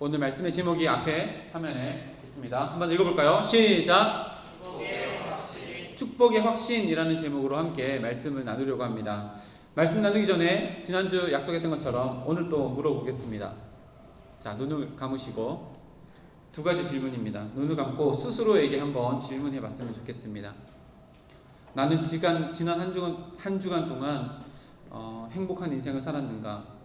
오늘 말씀의 제목이 앞에 화면에 있습니다. 한번 읽어볼까요? 시작! 축복의 확신이라는 제목으로 함께 말씀을 나누려고 합니다. 말씀 나누기 전에 지난주 약속했던 것처럼 오늘 또 물어보겠습니다. 자, 눈을 감으시고 두 가지 질문입니다. 눈을 감고 스스로에게 한번 질문해 봤으면 좋겠습니다. 나는 지난 한 주간 동안 행복한 인생을 살았는가?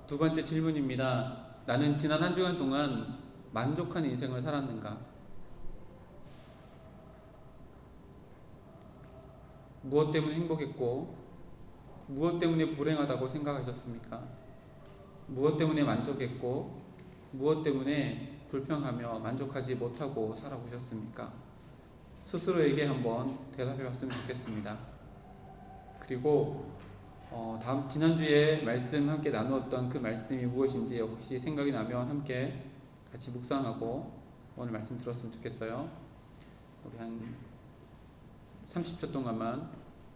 두 번째 질문입니다. 나는 지난 한 주간 동안 만족한 인생을 살았는가? 무엇 때문에 행복했고 무엇 때문에 불행하다고 생각하셨습니까? 무엇 때문에 만족했고 무엇 때문에 불평하며 만족하지 못하고 살아보셨습니까? 스스로에게 한번 대답해 봤으면 좋겠습니다. 그리고 지난주에 말씀 함께 나누었던 그 말씀이 무엇인지 혹시 생각이 나면 함께 같이 묵상하고 오늘 말씀 들었으면 좋겠어요. 우리 한 30초 동안만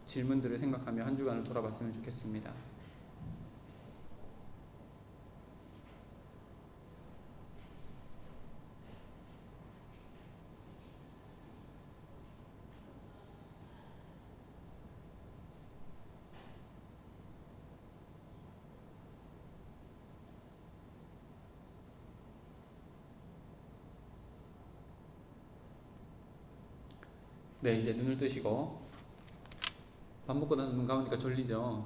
질문들을 생각하며 한 주간을 돌아봤으면 좋겠습니다. 네, 이제 눈을 뜨시고 밥 먹고 나서 눈 감으니까 졸리죠.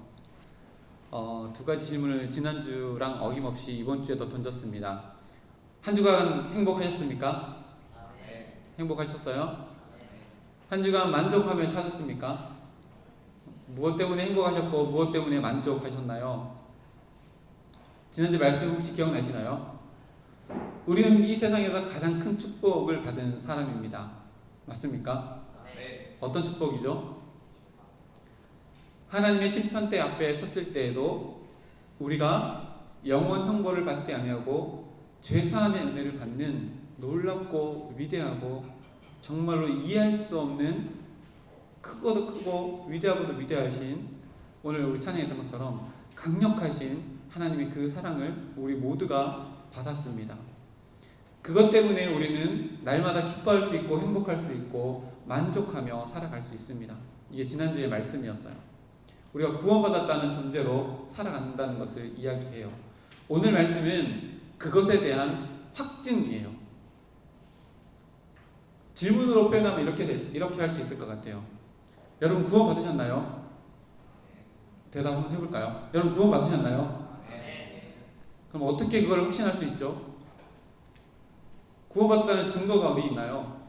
두 가지 질문을 지난주랑 어김없이 이번 주에 더 던졌습니다. 한 주간 행복하셨습니까? 네. 행복하셨어요? 한 주간 만족하며 사셨습니까? 무엇 때문에 행복하셨고 무엇 때문에 만족하셨나요? 지난주 말씀 혹시 기억나시나요? 우리는 이 세상에서 가장 큰 축복을 받은 사람입니다. 맞습니까? 네. 어떤 축복이죠? 하나님의 심판대 앞에 섰을 때에도 우리가 영원 형벌을 받지 아니하고 죄사함의 은혜를 받는 놀랍고 위대하고 정말로 이해할 수 없는 크고도 크고 위대하고도 위대하신, 오늘 우리 찬양했던 것처럼 강력하신 하나님의 그 사랑을 우리 모두가 받았습니다. 그것 때문에 우리는 날마다 기뻐할 수 있고 행복할 수 있고 만족하며 살아갈 수 있습니다. 이게 지난주의 말씀이었어요. 우리가 구원받았다는 존재로 살아간다는 것을 이야기해요. 오늘 말씀은 그것에 대한 확증이에요. 질문으로 표현하면 이렇게 할 수 있을 것 같아요. 여러분 구원 받으셨나요? 대답 한번 해볼까요? 여러분 구원 받으셨나요? 그럼 어떻게 그걸 확신할 수 있죠? 구원받았다는 증거가 어디 있나요?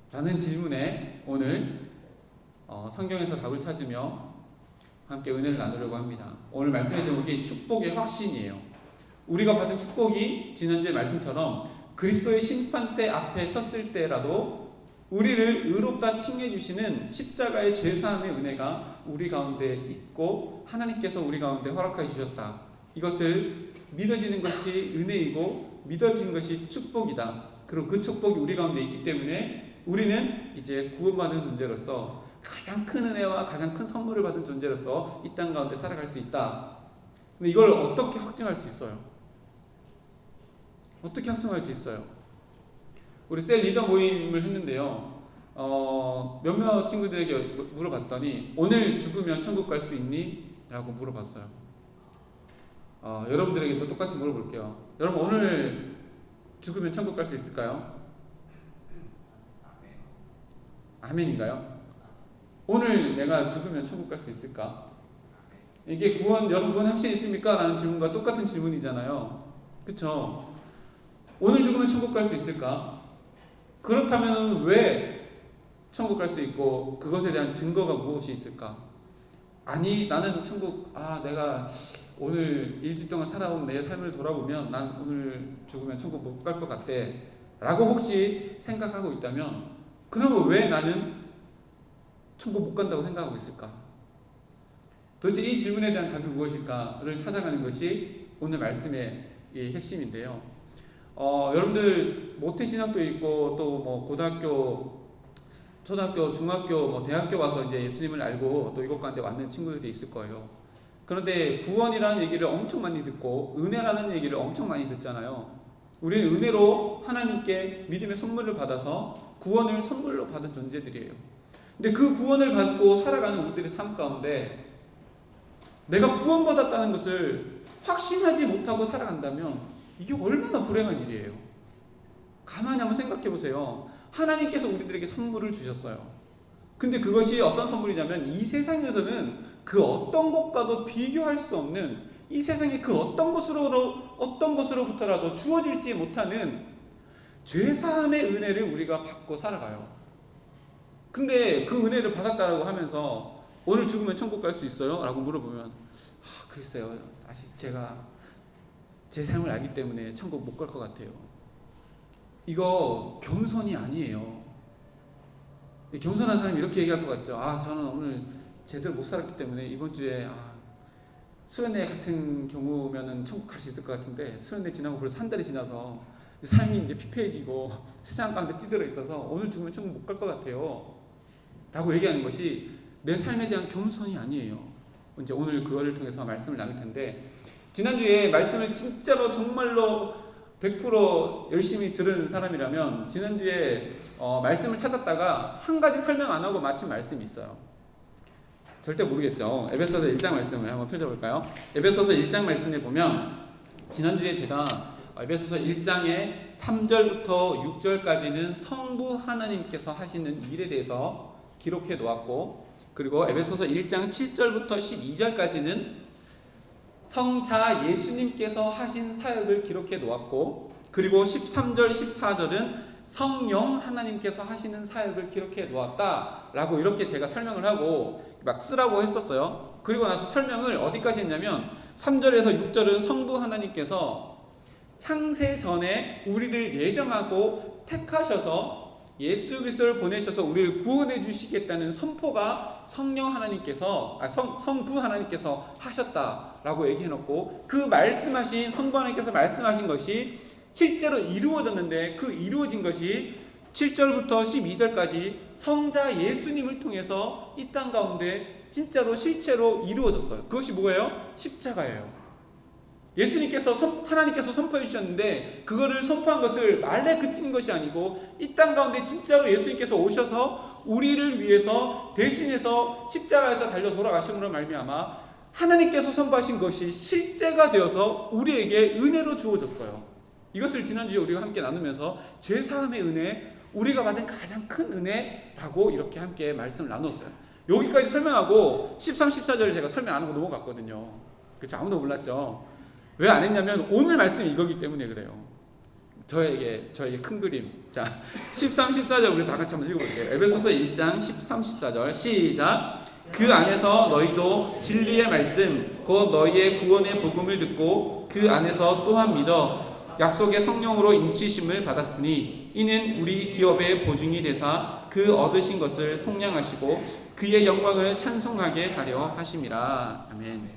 라는 질문에 오늘 성경에서 답을 찾으며 함께 은혜를 나누려고 합니다. 오늘 말씀의 제목이 축복의 확신이에요. 우리가 받은 축복이 지난주의 말씀처럼 그리스도의 심판대 앞에 섰을 때라도 우리를 의롭다 칭해 주시는 십자가의 죄사함의 은혜가 우리 가운데 있고 하나님께서 우리 가운데 허락하여 주셨다. 이것을 믿어지는 것이 은혜이고 믿어지는 것이 축복이다. 그리고 그 축복이 우리 가운데 있기 때문에 우리는 이제 구원받은 존재로서 가장 큰 은혜와 가장 큰 선물을 받은 존재로서 이 땅 가운데 살아갈 수 있다. 근데 이걸 어떻게 확증할 수 있어요? 어떻게 확증할 수 있어요? 우리 셀 리더 모임을 했는데요. 몇몇 친구들에게 물어봤더니 오늘 죽으면 천국 갈 수 있니? 라고 물어봤어요. 여러분들에게 또 똑같이 물어볼게요. 여러분 오늘 죽으면 천국 갈 수 있을까요? 아멘인가요? 오늘 내가 죽으면 천국 갈 수 있을까? 이게 여러분 구원 확신 있습니까? 라는 질문과 똑같은 질문이잖아요. 그쵸? 오늘 죽으면 천국 갈 수 있을까? 그렇다면 왜 천국 갈 수 있고 그것에 대한 증거가 무엇이 있을까? 아니 나는 천국 내가 오늘 일주일 동안 살아온 내 삶을 돌아보면 난 오늘 죽으면 천국 못 갈 것 같대 라고 혹시 생각하고 있다면, 그러면 왜 나는 천국 못 간다고 생각하고 있을까? 도대체 이 질문에 대한 답이 무엇일까를 찾아가는 것이 오늘 말씀의 핵심인데요. 여러분들 모태신학도 있고 또 뭐 고등학교 초등학교, 중학교, 대학교 와서 이제 예수님을 알고 또 이것 가운데 왔는 친구들이 있을 거예요. 그런데 구원이라는 얘기를 엄청 많이 듣고 은혜라는 얘기를 엄청 많이 듣잖아요. 우리는 은혜로 하나님께 믿음의 선물을 받아서 구원을 선물로 받은 존재들이에요. 근데 그 구원을 받고 살아가는 우리들의 삶 가운데 내가 구원받았다는 것을 확신하지 못하고 살아간다면 이게 얼마나 불행한 일이에요. 가만히 한번 생각해 보세요. 하나님께서 우리들에게 선물을 주셨어요. 근데 그것이 어떤 선물이냐면 이 세상에서는 그 어떤 것과도 비교할 수 없는 이 세상의 그 어떤 것으로부터라도 주어질지 못하는 죄사함의 은혜를 우리가 받고 살아가요. 근데 그 은혜를 받았다라고 하면서 오늘 죽으면 천국 갈 수 있어요? 라고 물어보면 글쎄요. 아직 제가 제 삶을 알기 때문에 천국 못 갈 것 같아요. 이거 겸손이 아니에요. 겸손한 사람이 이렇게 얘기할 것 같죠. 저는 오늘 제대로 못 살았기 때문에 이번 주에 수련회 같은 경우면은 천국 갈 수 있을 것 같은데 수련회 지나고 벌써 한 달이 지나서 삶이 이제 피폐해지고 세상 가운데 찌들어 있어서 오늘 죽으면 천국 못 갈 것 같아요. 라고 얘기하는 것이 내 삶에 대한 겸손이 아니에요. 이제 오늘 그거를 통해서 말씀을 나눌 텐데 지난주에 말씀을 진짜로 정말로 100% 열심히 들은 사람이라면 지난주에 말씀을 찾았다가 한 가지 설명 안 하고 마친 말씀이 있어요. 절대 모르겠죠. 에베소서 1장 말씀을 한번 펼쳐볼까요? 에베소서 1장 말씀에 보면 지난주에 제가 에베소서 1장의 3절부터 6절까지는 성부 하나님께서 하시는 일에 대해서 기록해 놓았고 그리고 에베소서 1장 7절부터 12절까지는 성자 예수님께서 하신 사역을 기록해 놓았고 그리고 13절 14절은 성령 하나님께서 하시는 사역을 기록해 놓았다라고 이렇게 제가 설명을 하고 막 쓰라고 했었어요. 그리고 나서 설명을 어디까지 했냐면 3절에서 6절은 성부 하나님께서 창세 전에 우리를 예정하고 택하셔서 예수 그리스도를 보내셔서 우리를 구원해 주시겠다는 선포가 성령 하나님께서 성부 하나님께서 하셨다라고 얘기해 놓고 그 말씀하신 성부 하나님께서 말씀하신 것이 실제로 이루어졌는데 그 이루어진 것이 7절부터 12절까지 성자 예수님을 통해서 이 땅 가운데 진짜로 실체로 이루어졌어요. 그것이 뭐예요? 십자가예요. 예수님께서 하나님께서 선포해 주셨는데 그거를 선포한 것을 말에 그친 것이 아니고 이 땅 가운데 진짜로 예수님께서 오셔서 우리를 위해서 대신해서 십자가에서 달려 돌아가심으로 말미암아 하나님께서 선포하신 것이 실제가 되어서 우리에게 은혜로 주어졌어요. 이것을 지난주에 우리가 함께 나누면서 죄사함의 은혜, 우리가 받은 가장 큰 은혜라고 이렇게 함께 말씀을 나눴어요. 여기까지 설명하고 13, 14절을 제가 설명 안 하고 넘어갔거든요. 그렇죠? 아무도 몰랐죠. 왜 안 했냐면 오늘 말씀이 이거기 때문에 그래요. 저에게 큰 그림. 자, 13, 14절 우리 다 같이 한번 읽어볼게요. 에베소서 1장 13, 14절 시작. 그 안에서 너희도 진리의 말씀 곧 너희의 구원의 복음을 듣고 그 안에서 또한 믿어 약속의 성령으로 인치심을 받았으니 이는 우리 기업의 보증이 되사 그 얻으신 것을 속량하시고 그의 영광을 찬송하게 하려 하심이라. 아멘.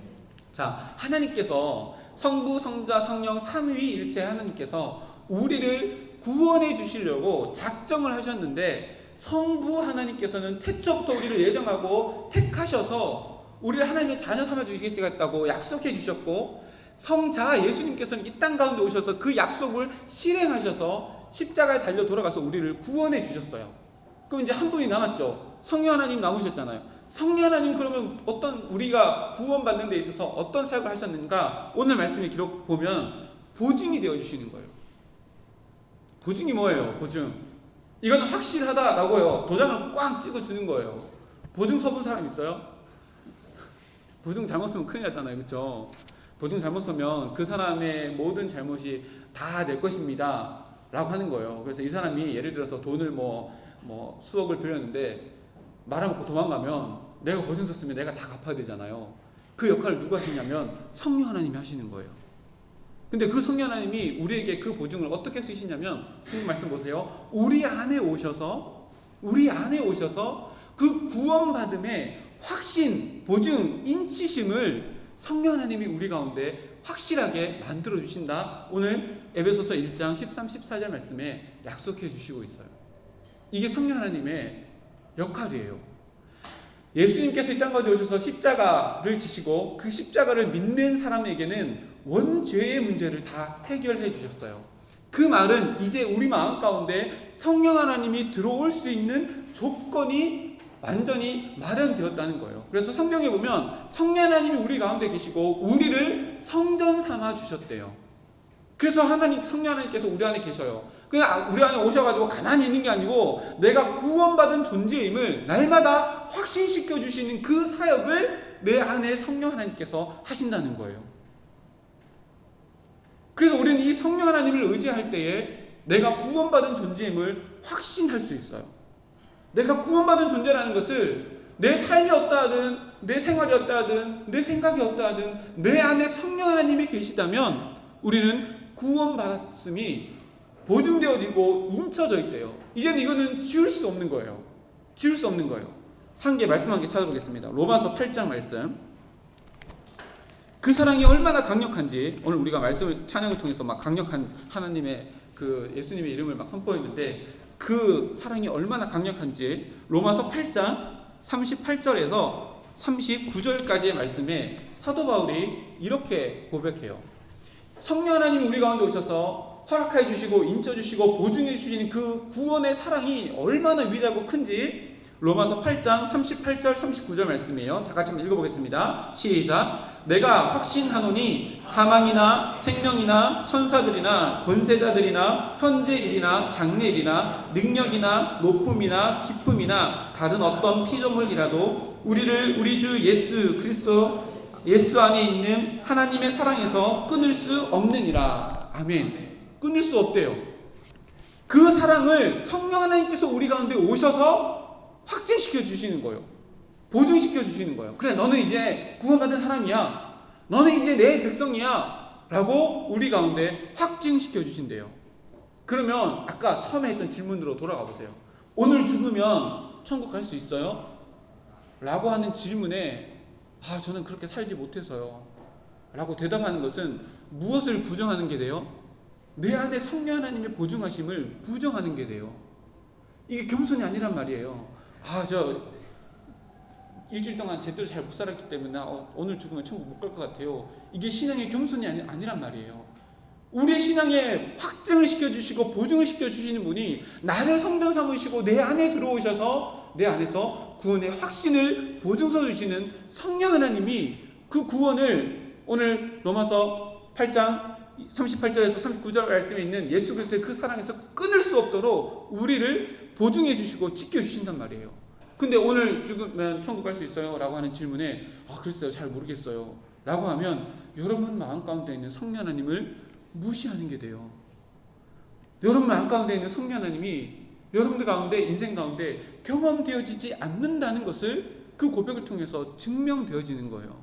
자, 하나님께서 성부, 성자, 성령 삼위일체 하나님께서 우리를 구원해 주시려고 작정을 하셨는데 성부 하나님께서는 태초부터 우리를 예정하고 택하셔서 우리를 하나님의 자녀 삼아 주시겠다고 약속해 주셨고 성자 예수님께서는 이 땅 가운데 오셔서 그 약속을 실행하셔서 십자가에 달려 돌아가서 우리를 구원해 주셨어요. 그럼 이제 한 분이 남았죠. 성령 하나님 남으셨잖아요. 성령 하나님 그러면 우리가 구원받는 데 있어서 어떤 사역을 하셨는가? 오늘 말씀의 기록 보면 보증이 되어 주시는 거예요. 보증이 뭐예요? 보증. 이건 확실하다라고요. 도장을 꽝 찍어주는 거예요. 보증 써본 사람 있어요? 보증 잘못 쓰면 큰일 났잖아요. 그렇죠? 보증 잘못 쓰면 그 사람의 모든 잘못이 다 내 것입니다 라고 하는 거예요. 그래서 이 사람이 예를 들어서 돈을 수억을 빌렸는데 말아먹고 도망가면 내가 보증 썼으면 내가 다 갚아야 되잖아요. 그 역할을 누가 하시냐면 성령 하나님이 하시는 거예요. 근데 그 성령 하나님이 우리에게 그 보증을 어떻게 쓰시냐면 성경 말씀 보세요. 우리 안에 오셔서 그 구원받음의 확신, 보증, 인치심을 성령 하나님이 우리 가운데 확실하게 만들어 주신다. 오늘 에베소서 1장 13, 14절 말씀에 약속해 주시고 있어요. 이게 성령 하나님의 역할이에요. 예수님께서 이 땅 가운데 오셔서 십자가를 지시고 그 십자가를 믿는 사람에게는 원죄의 문제를 다 해결해 주셨어요. 그 말은 이제 우리 마음 가운데 성령 하나님이 들어올 수 있는 조건이 완전히 마련되었다는 거예요. 그래서 성경에 보면 성령 하나님이 우리 가운데 계시고 우리를 성전 삼아 주셨대요. 그래서 성령 하나님께서 우리 안에 계셔요. 그냥 우리 안에 오셔가지고 가만히 있는 게 아니고 내가 구원받은 존재임을 날마다 확신시켜 주시는 그 사역을 내 안에 성령 하나님께서 하신다는 거예요. 그래서 우리는 이 성령 하나님을 의지할 때에 내가 구원받은 존재임을 확신할 수 있어요. 내가 구원받은 존재라는 것을 내 삶이 어떠하든 내 생활이 어떠하든 내 생각이 어떠하든 내 안에 성령 하나님이 계시다면 우리는 구원받았음이 보증되어지고 인쳐져 있대요. 이제는 이거는 지울 수 없는 거예요. 지울 수 없는 거예요. 한 개 말씀 한 개 찾아보겠습니다. 로마서 8장 말씀. 그 사랑이 얼마나 강력한지 오늘 우리가 말씀을 찬양을 통해서 막 강력한 하나님의 그 예수님의 이름을 막 선포했는데 그 사랑이 얼마나 강력한지 로마서 8장 38절에서 39절까지의 말씀에 사도 바울이 이렇게 고백해요. 성령 하나님이 우리 가운데 오셔서 허락해 주시고 인쳐 주시고 보증해 주시는 그 구원의 사랑이 얼마나 위대하고 큰지 로마서 8장 38절 39절 말씀이에요. 다 같이 한번 읽어보겠습니다. 시작. 내가 확신하노니 사망이나 생명이나 천사들이나 권세자들이나 현재 일이나 장래 일이나 능력이나 높음이나 기쁨이나 다른 어떤 피조물이라도 우리를 우리 주 예수 그리스도 예수 안에 있는 하나님의 사랑에서 끊을 수 없느니라. 아멘. 끊을 수 없대요. 그 사랑을 성령 하나님께서 우리 가운데 오셔서 확증시켜 주시는 거예요. 보증시켜 주시는 거예요. 그래, 너는 이제 구원받은 사람이야. 너는 이제 내 백성이야. 라고 우리 가운데 확증시켜 주신대요. 그러면 아까 처음에 했던 질문으로 돌아가 보세요. 오늘 죽으면 천국 갈 수 있어요? 라고 하는 질문에 저는 그렇게 살지 못해서요. 라고 대답하는 것은 무엇을 부정하는 게 돼요? 내 안에 성령 하나님의 보증하심을 부정하는 게 돼요. 이게 겸손이 아니란 말이에요. 저 일주일 동안 제대로 잘 못 살았기 때문에 오늘 죽으면 천국 못 갈 것 같아요. 이게 신앙의 겸손이 아니란 말이에요. 우리의 신앙에 확증을 시켜주시고 보증을 시켜주시는 분이 나를 성전 삼으시고 내 안에 들어오셔서 내 안에서 구원의 확신을 보증서 주시는 성령 하나님이 그 구원을 오늘 로마서 8장 38절에서 39절 말씀에 있는 예수 그리스도의 그 사랑에서 끊을 수 없도록 우리를 보증해 주시고 지켜주신단 말이에요. 근데 오늘 죽으면 천국 갈 수 있어요? 라고 하는 질문에 글쎄요 잘 모르겠어요 라고 하면 여러분 마음 가운데 있는 성령 하나님을 무시하는 게 돼요. 여러분 마음 가운데 있는 성령 하나님이 여러분들 가운데 인생 가운데 경험되어지지 않는다는 것을 그 고백을 통해서 증명되어지는 거예요.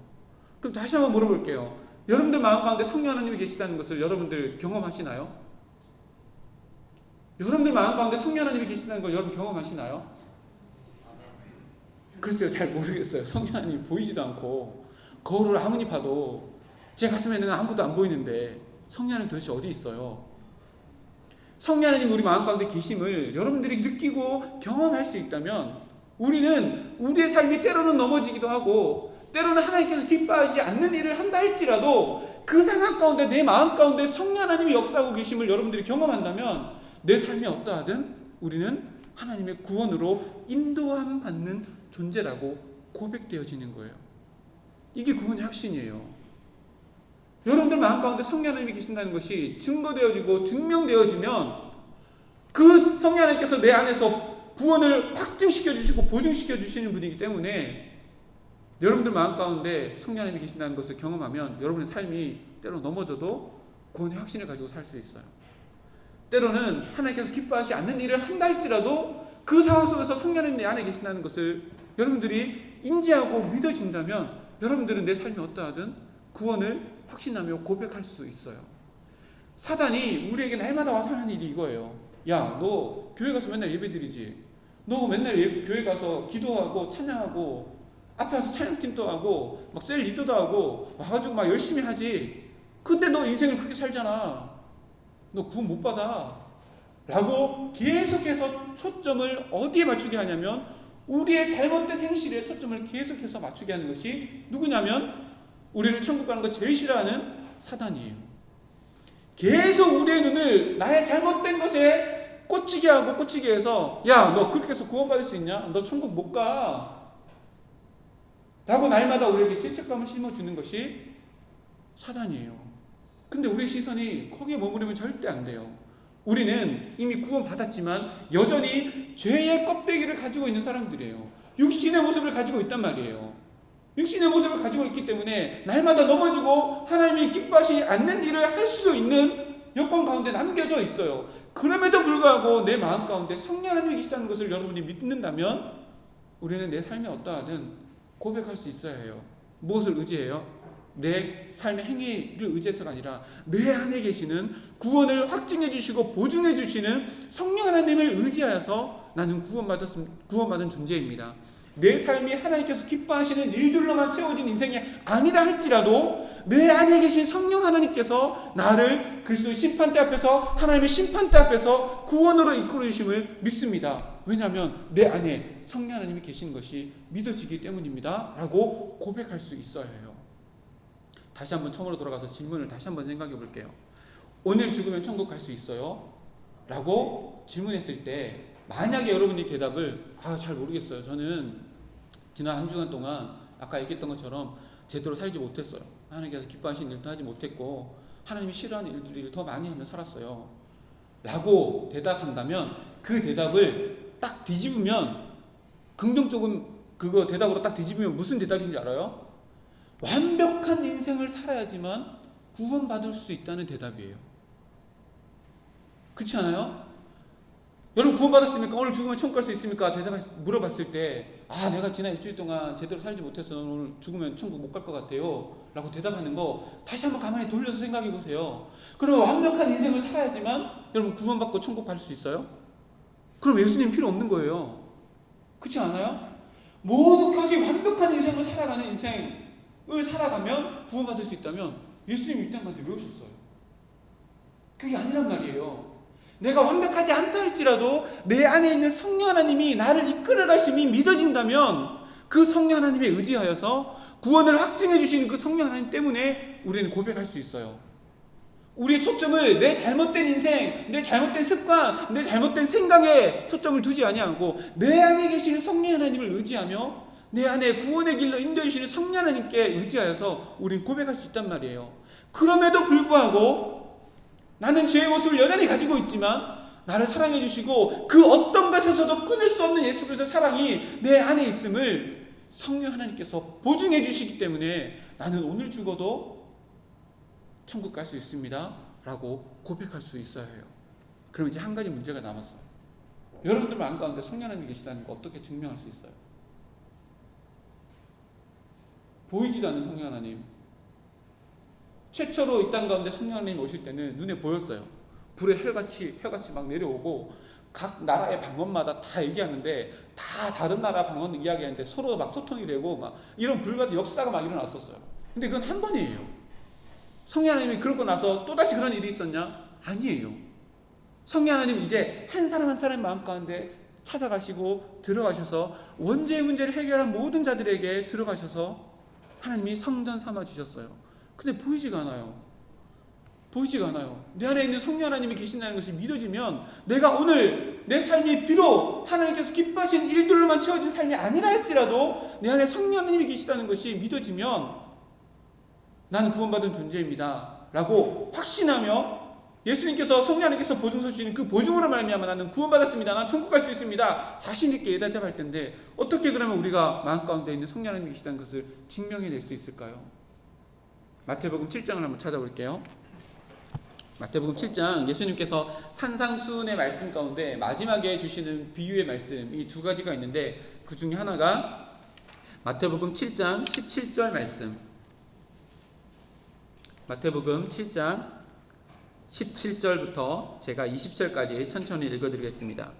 그럼 다시 한번 물어볼게요. 여러분들 마음 가운데 성령 하나님이 계시다는 것을 여러분들 경험하시나요? 여러분들 마음 가운데 성령 하나님이 계시다는 걸 여러분 경험하시나요? 글쎄요 잘 모르겠어요. 성령 하나님이 보이지도 않고 거울을 아무리 봐도 제 가슴에는 아무것도 안 보이는데 성령 하나님 도대체 어디 있어요? 성령 하나님 우리 마음 가운데 계심을 여러분들이 느끼고 경험할 수 있다면 우리는 우리의 삶이 때로는 넘어지기도 하고 때로는 하나님께서 기뻐하지 않는 일을 한다 할지라도 그 상황 가운데 내 마음 가운데 성령 하나님이 역사하고 계심을 여러분들이 경험한다면 내 삶이 어떠하든 우리는 하나님의 구원으로 인도함 받는 존재라고 고백되어지는 거예요. 이게 구원의 확신이에요. 여러분들 마음 가운데 성령 하나님이 계신다는 것이 증거되어지고 증명되어지면 그 성령 하나님께서 내 안에서 구원을 확증시켜 주시고 보증시켜 주시는 분이기 때문에 여러분들 마음 가운데 성령 하나님이 계신다는 것을 경험하면 여러분의 삶이 때로 넘어져도 구원의 확신을 가지고 살 수 있어요. 때로는 하나님께서 기뻐하지 않는 일을 한다 할지라도 그 상황 속에서 성령 하나님 내 안에 계신다는 것을 여러분들이 인지하고 믿어진다면 여러분들은 내 삶이 어떠하든 구원을 확신하며 고백할 수 있어요. 사단이 우리에게 날마다 와서 하는 일이 이거예요. 야, 너 교회 가서 맨날 예배드리지. 너 맨날 교회 가서 기도하고 찬양하고 앞에 와서 찬양팀도 하고 막 셀 리더도 하고 와가지고 막 열심히 하지. 근데 너 인생을 그렇게 살잖아. 너 구원 못 받아. 라고 계속해서 초점을 어디에 맞추게 하냐면 우리의 잘못된 행실에 초점을 계속해서 맞추게 하는 것이 누구냐면 우리를 천국 가는 거 제일 싫어하는 사단이에요. 계속 우리의 눈을 나의 잘못된 것에 꽂히게 하고 꽂히게 해서 야, 너 그렇게 해서 구원받을 수 있냐? 너 천국 못 가. 라고 날마다 우리에게 죄책감을 심어주는 것이 사단이에요. 근데 우리의 시선이 거기에 머무르면 절대 안 돼요. 우리는 이미 구원받았지만 여전히 죄의 껍데기를 가지고 있는 사람들이에요. 육신의 모습을 가지고 있단 말이에요. 육신의 모습을 가지고 있기 때문에 날마다 넘어지고 하나님이 기뻐하시지 않는 일을 할 수도 있는 여건 가운데 남겨져 있어요. 그럼에도 불구하고 내 마음 가운데 성령 하나님이 계시다는 것을 여러분이 믿는다면 우리는 내 삶에 어떠하든 고백할 수 있어야 해요. 무엇을 의지해요? 내 삶의 행위를 의지해서가 아니라 내 안에 계시는 구원을 확증해 주시고 보증해 주시는 성령 하나님을 의지하여서 나는 구원받은 존재입니다. 내 삶이 하나님께서 기뻐하시는 일들로만 채워진 인생이 아니라 할지라도 내 안에 계신 성령 하나님께서 나를 그리스도 심판대 앞에서 하나님의 심판대 앞에서 구원으로 이끌어 주심을 믿습니다. 왜냐하면 내 안에 성령 하나님이 계신 것이 믿어지기 때문입니다. 라고 고백할 수 있어야 해요. 다시 한번 처음으로 돌아가서 질문을 다시 한번 생각해 볼게요. 오늘 죽으면 천국 갈 수 있어요? 라고 질문했을 때 만약에 여러분이 대답을 잘 모르겠어요. 저는 지난 한 주간 동안 아까 얘기했던 것처럼 제대로 살지 못했어요. 하나님께서 기뻐하시는 일도 하지 못했고 하나님이 싫어하는 일들을 더 많이 하며 살았어요. 라고 대답한다면 그 대답을 딱 뒤집으면 긍정적인 그거 대답으로 딱 뒤집으면 무슨 대답인지 알아요? 완벽한 인생을 살아야지만 구원받을 수 있다는 대답이에요. 그렇지 않아요? 여러분 구원받았습니까? 오늘 죽으면 천국 갈 수 있습니까? 물어봤을 때 내가 지난 일주일 동안 제대로 살지 못해서 오늘 죽으면 천국 못 갈 것 같아요 라고 대답하는 거 다시 한번 가만히 돌려서 생각해 보세요. 그러면 완벽한 인생을 살아야지만 여러분 구원받고 천국 갈 수 있어요? 그럼 예수님 필요 없는 거예요. 그렇지 않아요? 모든 것이 완벽한 인생을 살아가는 인생을 살아가면 구원받을 수 있다면 예수님이 이 땅 가운데 왜 오셨어요? 그게 아니란 말이에요. 내가 완벽하지 않다 할지라도 내 안에 있는 성령 하나님이 나를 이끌어 가심이 믿어진다면 그 성령 하나님에 의지하여서 구원을 확증해 주시는 그 성령 하나님 때문에 우리는 고백할 수 있어요. 우리의 초점을 내 잘못된 인생, 내 잘못된 습관, 내 잘못된 생각에 초점을 두지 아니하고 내 안에 계시는 성령 하나님을 의지하며 내 안에 구원의 길로 인도해 주시는 성령 하나님께 의지하여서 우리는 고백할 수 있단 말이에요. 그럼에도 불구하고 나는 죄의 모습을 여전히 가지고 있지만 나를 사랑해 주시고 그 어떤 것에서도 끊을 수 없는 예수 그리스도의 사랑이 내 안에 있음을 성령 하나님께서 보증해 주시기 때문에 나는 오늘 죽어도 천국 갈 수 있습니다 라고 고백할 수 있어야 해요. 그럼 이제 한 가지 문제가 남았어요. 여러분들 마음 가운데 성령 하나님이 계시다는 거 어떻게 증명할 수 있어요? 보이지도 않는 성령 하나님. 최초로 이 땅 가운데 성령 하나님 오실 때는 눈에 보였어요. 불의 혀같이 막 내려오고 각 나라의 방언마다 다 얘기하는데 다 다른 나라 방언 이야기하는데 서로 막 소통이 되고 막 이런 불같은 역사가 막 일어났었어요. 근데 그건 한 번이에요. 성령 하나님이 그러고 나서 또다시 그런 일이 있었냐? 아니에요. 성령 하나님이 이제 한 사람 한 사람의 마음 가운데 찾아가시고 들어가셔서 원죄의 문제를 해결한 모든 자들에게 들어가셔서 하나님이 성전 삼아 주셨어요. 근데 보이지가 않아요. 보이지가 않아요. 내 안에 있는 성령 하나님이 계신다는 것이 믿어지면 내가 오늘 내 삶이 비록 하나님께서 기뻐하신 일들로만 채워진 삶이 아니라 할지라도 내 안에 성령 하나님이 계시다는 것이 믿어지면 나는 구원받은 존재입니다 라고 확신하며 예수님께서 성령 하나님께서 보증서 주시는 그 보증으로 말미암아 나는 구원받았습니다. 나는 천국 갈 수 있습니다. 자신 있게 대답할 텐데 어떻게 그러면 우리가 마음 가운데 있는 성령 하나님이 계시다는 것을 증명해낼 수 있을까요? 마태복음 7장을 한번 찾아볼게요. 마태복음 7장 예수님께서 산상수훈의 말씀 가운데 마지막에 주시는 비유의 말씀 이 두 가지가 있는데 그 중에 하나가 마태복음 7장 17절 말씀. 마태복음 7장 17절부터 제가 20절까지 천천히 읽어드리겠습니다.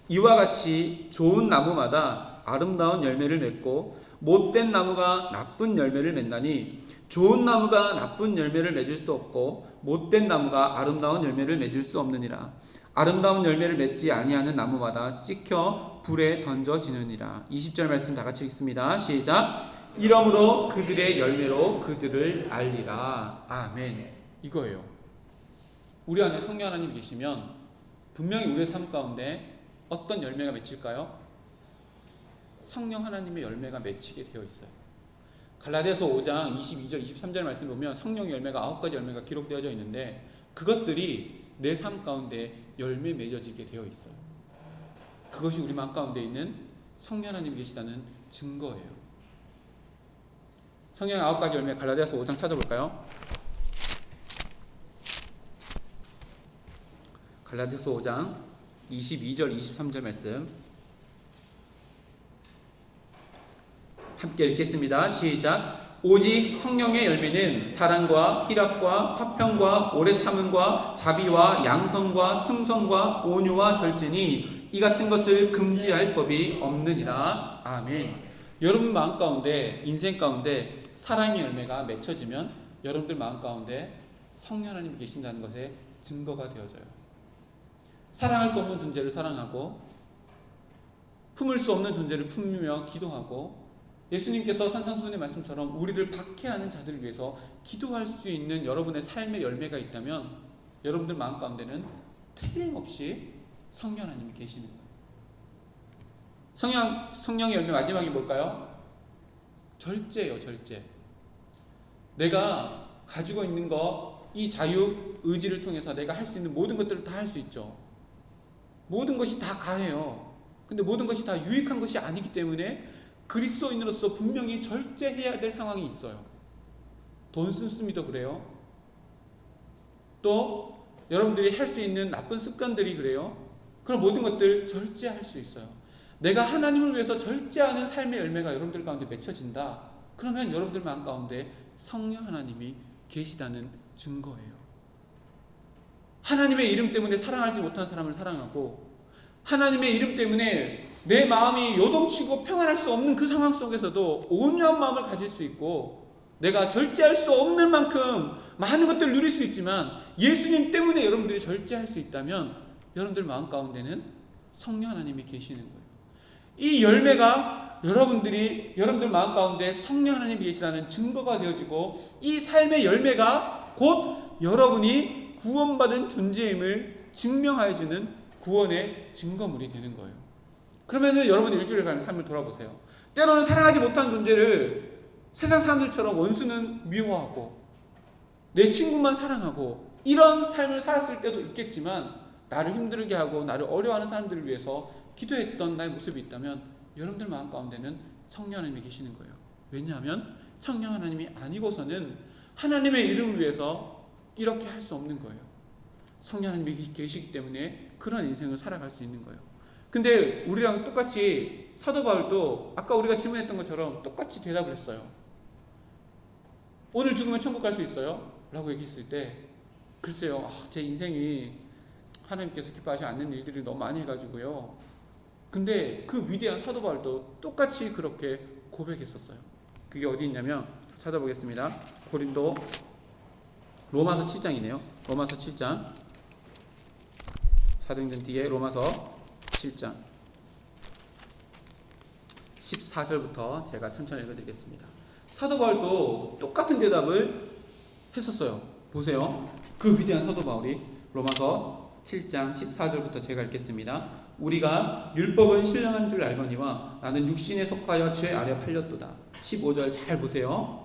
이와 같이 좋은 나무마다 아름다운 열매를 맺고 못된 나무가 나쁜 열매를 맺나니 좋은 나무가 나쁜 열매를 맺을 수 없고 못된 나무가 아름다운 열매를 맺을 수 없느니라. 아름다운 열매를 맺지 아니하는 나무마다 찍혀 불에 던져지느니라. 20절 말씀 다 같이 읽습니다. 시작. 이러므로 그들의 열매로 그들을 알리라. 아멘. 이거예요. 우리 안에 성령 하나님 계시면 분명히 우리의 삶 가운데 어떤 열매가 맺힐까요? 성령 하나님의 열매가 맺히게 되어 있어요. 갈라디아서 5장 22절 23절 말씀 보면 성령의 열매가 9가지 열매가 기록되어져 있는데 그것들이 내 삶 가운데 열매 맺어지게 되어 있어요. 그것이 우리 마음 가운데 있는 성령 하나님 계시다는 증거예요. 성령의 9가지 열매 갈라디아서 5장 찾아볼까요? 갈라디아서 5장 22절 23절 말씀 함께 읽겠습니다. 시작. 오직 성령의 열매는 사랑과 희락과 화평과 오래 참음과 자비와 양성과 충성과 온유와 절제니 이 같은 것을 금지할 법이 없느니라. 아멘. 여러분 마음 가운데 인생 가운데 사랑의 열매가 맺혀지면 여러분들 마음 가운데 성령 하나님이 계신다는 것에 증거가 되어져요. 사랑할 수 없는 존재를 사랑하고 품을 수 없는 존재를 품으며 기도하고 예수님께서 산상수훈의 말씀처럼 우리를 박해하는 자들을 위해서 기도할 수 있는 여러분의 삶의 열매가 있다면 여러분들 마음 가운데는 틀림없이 성령 하나님이 계시는 거예요. 성령의 열매 마지막이 뭘까요? 절제예요. 절제. 내가 가지고 있는 거, 이 자유 의지를 통해서 내가 할 수 있는 모든 것들을 다 할 수 있죠. 모든 것이 다 가해요. 근데 모든 것이 다 유익한 것이 아니기 때문에 그리스도인으로서 분명히 절제해야 될 상황이 있어요. 돈 씀씀이도 그래요. 또 여러분들이 할 수 있는 나쁜 습관들이 그래요. 그런 모든 것들 절제할 수 있어요. 내가 하나님을 위해서 절제하는 삶의 열매가 여러분들 가운데 맺혀진다. 그러면 여러분들 마음 가운데 성령 하나님이 계시다는 증거예요. 하나님의 이름 때문에 사랑하지 못한 사람을 사랑하고 하나님의 이름 때문에 내 마음이 요동치고 평안할 수 없는 그 상황 속에서도 온유한 마음을 가질 수 있고 내가 절제할 수 없는 만큼 많은 것들을 누릴 수 있지만 예수님 때문에 여러분들이 절제할 수 있다면 여러분들 마음 가운데는 성령 하나님이 계시는 거예요. 이 열매가 여러분들 마음 가운데 성령 하나님이 계시다는 증거가 되어지고 이 삶의 열매가 곧 여러분이 구원받은 존재임을 증명하여주는 구원의 증거물이 되는 거예요. 그러면은 여러분이 일주일에 가는 삶을 돌아보세요. 때로는 사랑하지 못한 존재를 세상 사람들처럼 원수는 미워하고 내 친구만 사랑하고 이런 삶을 살았을 때도 있겠지만 나를 힘들게 하고 나를 어려워하는 사람들을 위해서 기도했던 나의 모습이 있다면 여러분들 마음 가운데는 성령 하나님이 계시는 거예요. 왜냐하면 성령 하나님이 아니고서는 하나님의 이름을 위해서 이렇게 할 수 없는 거예요. 성령 하나님이 계시기 때문에 그런 인생을 살아갈 수 있는 거예요. 근데 우리랑 똑같이 사도 바울도 아까 우리가 질문했던 것처럼 똑같이 대답을 했어요. 오늘 죽으면 천국 갈 수 있어요? 라고 얘기했을 때 글쎄요, 제 인생이 하나님께서 기뻐하지 않는 일들이 너무 많이 해가지고요. 근데 그 위대한 사도 바울도 똑같이 그렇게 고백했었어요. 그게 어디 있냐면 찾아보겠습니다. 로마서 7장이네요. 로마서 7장 사도행전 뒤에 로마서 7장 14절부터 제가 천천히 읽어드리겠습니다. 사도 바울도 똑같은 대답을 했었어요. 보세요. 그 위대한 사도 바울이 로마서 7장 14절부터 제가 읽겠습니다. 우리가 율법은 신령한 줄 알거니와 나는 육신에 속하여 죄 아래 팔렸도다. 15절 잘 보세요.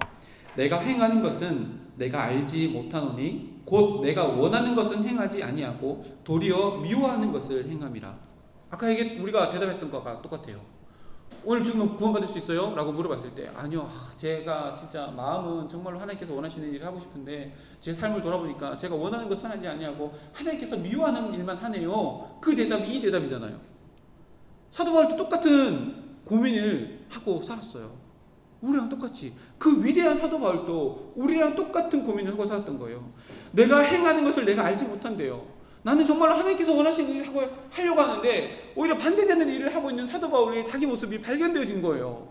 내가 행하는 것은 내가 알지 못하노니 곧 내가 원하는 것은 행하지 아니하고 도리어 미워하는 것을 행함이라. 아까 우리가 대답했던 거가 똑같아요. 오늘 죽으면 구원받을 수 있어요? 라고 물어봤을 때 아니요, 제가 진짜 마음은 정말로 하나님께서 원하시는 일을 하고 싶은데 제 삶을 돌아보니까 제가 원하는 것은 하지 아니하고 하나님께서 미워하는 일만 하네요. 그 대답이 이 대답이잖아요. 사도 바울도 똑같은 고민을 하고 살았어요. 우리랑 똑같이. 그 위대한 사도 바울도 우리랑 똑같은 고민을 하고 살았던 거예요. 내가 행하는 것을 내가 알지 못한대요. 나는 정말로 하나님께서 원하시는 일을 하려고 하는데 오히려 반대되는 일을 하고 있는 사도 바울의 자기 모습이 발견되어진 거예요.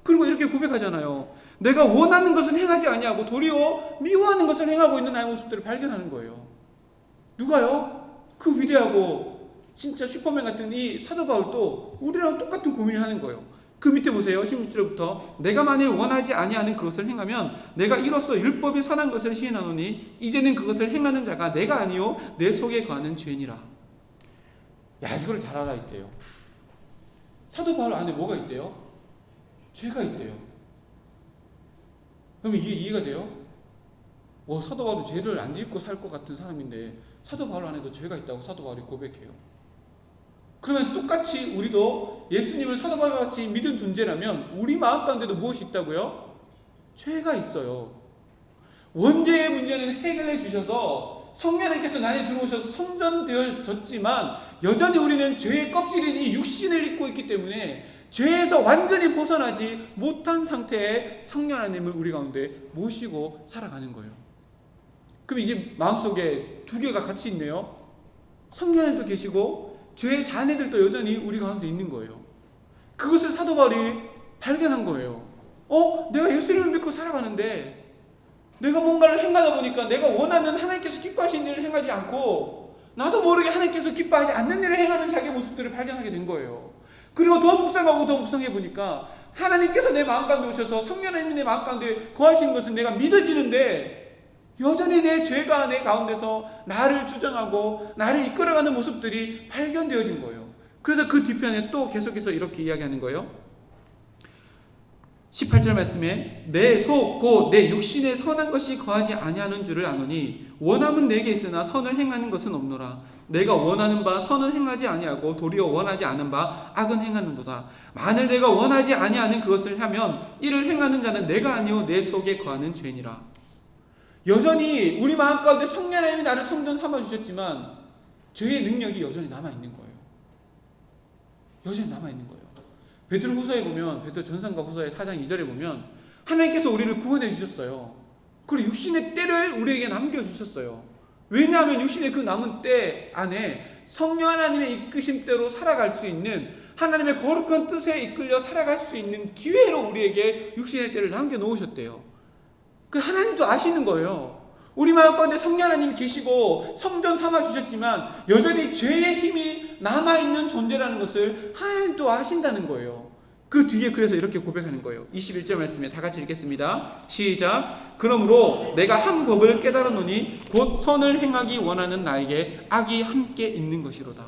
그리고 이렇게 고백하잖아요. 내가 원하는 것은 행하지 아니하고 도리어 미워하는 것을 행하고 있는 나의 모습들을 발견하는 거예요. 누가요? 그 위대하고 진짜 슈퍼맨 같은 이 사도 바울도 우리랑 똑같은 고민을 하는 거예요. 그 밑에 보세요. 16절부터 내가 만일 원하지 아니하는 그것을 행하면 내가 이로써 율법이 선한 것을 시인하노니 이제는 그것을 행하는 자가 내가 아니요 내 속에 거하는 죄니라. 야, 이걸 잘 알아야 돼요. 사도 바울 안에 뭐가 있대요? 죄가 있대요. 그럼 이게 이해가 돼요? 사도 바울은 죄를 안 짓고 살 것 같은 사람인데 사도 바울 안에도 죄가 있다고 사도 바울이 고백해요. 그러면 똑같이 우리도 예수님을 사도 바울과 같이 믿은 존재라면 우리 마음 가운데도 무엇이 있다고요? 죄가 있어요. 원죄의 문제는 해결해 주셔서 성령님께서 나에 들어오셔서 성전되어졌지만 여전히 우리는 죄의 껍질인 이 육신을 입고 있기 때문에 죄에서 완전히 벗어나지 못한 상태에 성령 하나님을 우리 가운데 모시고 살아가는 거예요. 그럼 이제 마음속에 두 개가 같이 있네요. 성령 하나님도 계시고 죄의 자녀들도 여전히 우리 가운데 있는 거예요. 그것을 사도 바울이 발견한 거예요. 내가 예수님을 믿고 살아가는데 내가 뭔가를 행하다 보니까 내가 원하는 하나님께서 기뻐하시는 일을 행하지 않고 나도 모르게 하나님께서 기뻐하지 않는 일을 행하는 자기의 모습들을 발견하게 된 거예요. 그리고 더 묵상해 보니까 하나님께서 내 마음 가운데 오셔서 성령 하나님이 내 마음 가운데 거하시는 것은 내가 믿어지는데 여전히 내 죄가 내 가운데서 나를 주장하고 나를 이끌어가는 모습들이 발견되어진 거예요. 그래서 그 뒤편에 또 계속해서 이렇게 이야기하는 거예요. 18절 말씀에 내 속 곧 내 육신에 선한 것이 거하지 아니하는 줄을 아노니 원함은 내게 있으나 선을 행하는 것은 없노라. 내가 원하는 바 선은 행하지 아니하고 도리어 원하지 않은 바 악은 행하는도다. 만일 내가 원하지 아니하는 그것을 하면 이를 행하는 자는 내가 아니요 내 속에 거하는 죄니라. 여전히 우리 마음 가운데 성령 하나님이 나를 성전 삼아주셨지만 죄의 능력이 여전히 남아있는 거예요. 여전히 남아있는 거예요. 베드로 후서에 보면 베드로 전서과 후서의 4장 2절에 보면 하나님께서 우리를 구원해 주셨어요. 그리고 육신의 때를 우리에게 남겨주셨어요. 왜냐하면 육신의 그 남은 때 안에 성령 하나님의 이끄심대로 살아갈 수 있는 하나님의 거룩한 뜻에 이끌려 살아갈 수 있는 기회로 우리에게 육신의 때를 남겨놓으셨대요. 그 하나님도 아시는 거예요. 우리 마음 가운데 성령 하나님이 계시고 성전 삼아주셨지만 여전히 죄의 힘이 남아있는 존재라는 것을 하나님도 아신다는 거예요. 그 뒤에 그래서 이렇게 고백하는 거예요. 21절 말씀에 다 같이 읽겠습니다. 시작. 그러므로 내가 한 법을 깨달았노니 곧 선을 행하기 원하는 나에게 악이 함께 있는 것이로다.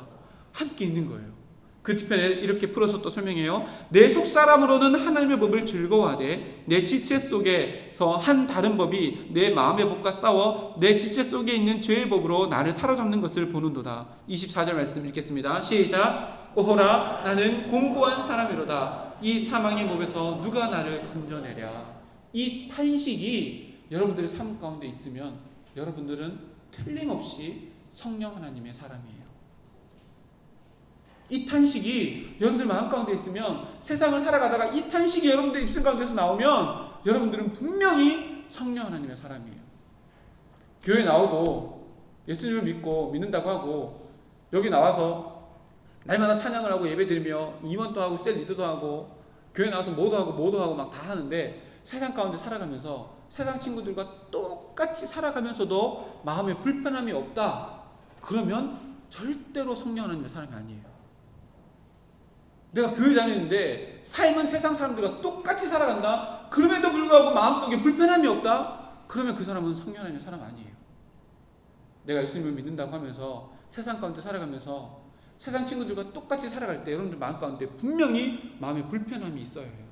함께 있는 거예요. 그 뒤편에 이렇게 풀어서 또 설명해요. 내 속사람으로는 하나님의 법을 즐거워하되 내 지체 속에서 한 다른 법이 내 마음의 법과 싸워 내 지체 속에 있는 죄의 법으로 나를 사로잡는 것을 보는도다. 24절 말씀 읽겠습니다. 시작. 오호라 나는 공고한 사람이로다. 이 사망의 법에서 누가 나를 건져내랴. 이 탄식이 여러분들의 삶 가운데 있으면 여러분들은 틀림없이 성령 하나님의 사람이에요. 이 탄식이 여러분들 마음 가운데 있으면 세상을 살아가다가 이 탄식이 여러분들 입술 가운데서 나오면 여러분들은 분명히 성령 하나님의 사람이에요. 교회 나오고 예수님을 믿는다고 하고 여기 나와서 날마다 찬양을 하고 예배드리며 임원도 하고 셀 리더도 하고 교회 나와서 뭐도 하고 막 다 하는데 세상 가운데 살아가면서 세상 친구들과 똑같이 살아가면서도 마음에 불편함이 없다. 그러면 절대로 성령 하나님의 사람이 아니에요. 내가 교회 다니는데 삶은 세상 사람들과 똑같이 살아간다? 그럼에도 불구하고 마음속에 불편함이 없다? 그러면 그 사람은 성령 하나님의 사람 아니에요. 내가 예수님을 믿는다고 하면서 세상 가운데 살아가면서 세상 친구들과 똑같이 살아갈 때 여러분들 마음 가운데 분명히 마음에 불편함이 있어야 해요.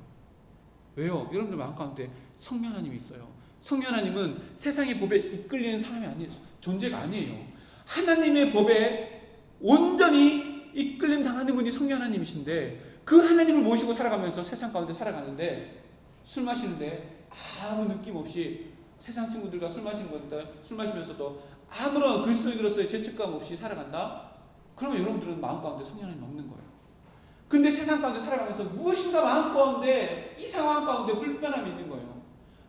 왜요? 여러분들 마음 가운데 성령 하나님이 있어요. 성령 하나님은 세상의 법에 이끌리는 사람이 아니에요. 존재가 아니에요. 하나님의 법에 온전히 이끌림 당하는 분이 성령 하나님이신데 그 하나님을 모시고 살아가면서 세상 가운데 살아가는데 술 마시는데 아무 느낌 없이 세상 친구들과 술 마시면서도 아무런 그리스도인으로서의 죄책감 없이 살아간다? 그러면 여러분들은 마음 가운데 성령 하나님 없는 거예요. 근데 세상 가운데 살아가면서 무엇인가 마음 가운데 이 상황 가운데 불편함이 있는 거예요.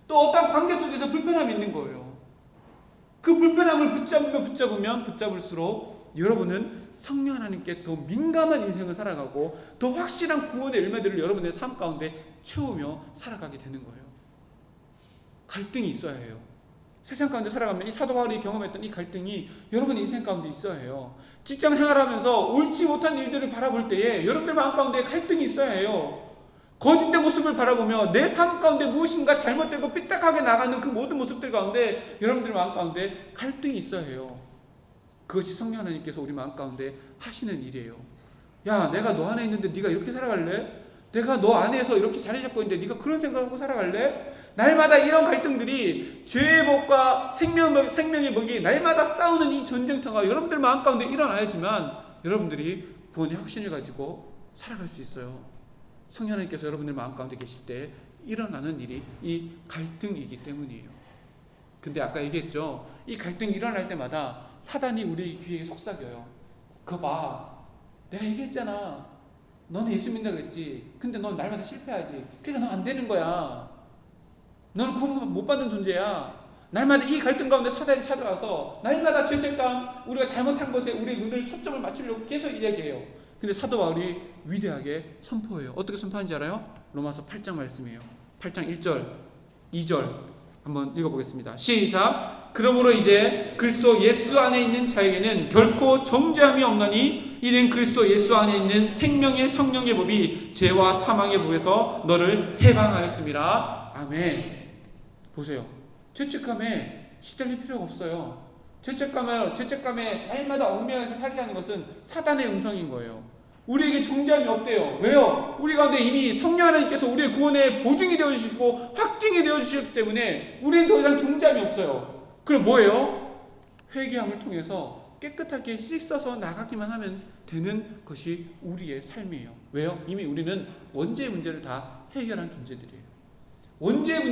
또 어떤 관계 속에서 불편함이 있는 거예요. 그 불편함을 붙잡을수록 여러분은 성령 하나님께 더 민감한 인생을 살아가고 더 확실한 구원의 열매들을 여러분의 삶 가운데 채우며 살아가게 되는 거예요. 갈등이 있어야 해요. 세상 가운데 살아가면 이 사도 바울이 경험했던 이 갈등이 여러분의 인생 가운데 있어야 해요. 직장 생활하면서 옳지 못한 일들을 바라볼 때에 여러분들 마음 가운데 갈등이 있어야 해요. 거짓된 모습을 바라보며 내 삶 가운데 무엇인가 잘못되고 삐딱하게 나가는 그 모든 모습들 가운데 여러분들 마음 가운데 갈등이 있어야 해요. 그것이 성령 하나님께서 우리 마음 가운데 하시는 일이에요. 야, 내가 너 안에 있는데 네가 이렇게 살아갈래? 내가 너 안에서 이렇게 자리 잡고 있는데 네가 그런 생각하고 살아갈래? 날마다 이런 갈등들이 죄의 법과 생명의 법이 날마다 싸우는 이 전쟁터가 여러분들 마음 가운데 일어나야지만 여러분들이 구원의 확신을 가지고 살아갈 수 있어요. 성령 하나님께서 여러분들 마음 가운데 계실 때 일어나는 일이 이 갈등이기 때문이에요. 근데 아까 얘기했죠. 이 갈등이 일어날 때마다 사단이 우리 귀에 속삭여요. 그거 봐, 내가 얘기했잖아. 너는 예수 믿는다 그랬지. 근데 넌 날마다 실패하지. 그러니까 너 안 되는 거야. 너는 구원 못 받은 존재야. 날마다 이 갈등 가운데 사단이 찾아와서 날마다 죄책감, 우리가 잘못한 것에 우리의 눈을 초점을 맞추려고 계속 이야기해요. 근데 사도 바울이 위대하게 선포해요. 어떻게 선포하는지 알아요? 로마서 8장 말씀이에요. 8장 1절, 2절 한번 읽어보겠습니다. 시작. 그러므로 이제 그리스도 예수 안에 있는 자에게는 결코 정죄함이 없나니 이는 그리스도 예수 안에 있는 생명의 성령의 법이 죄와 사망의 법에서 너를 해방하였습니다. 아멘. 보세요. 죄책감에 시달릴 필요가 없어요. 죄책감에 날마다 얽매여서 살게 하는 것은 사단의 음성인 거예요. 우리에게 정죄함이 없대요. 왜요? 우리 가운데 이미 성령 하나님께서 우리의 구원의 보증이 되어주시고 확증이 되어주셨기 때문에 우리는 더 이상 정죄함이 없어요. 그럼 뭐예요? 회개함을 통해서 깨끗하게 씻어서 나가기만 하면 되는 것이 우리의 삶이에요. 왜요? 이미 우리는 원죄의 문제를 다 해결한 존재들이에요. 원죄의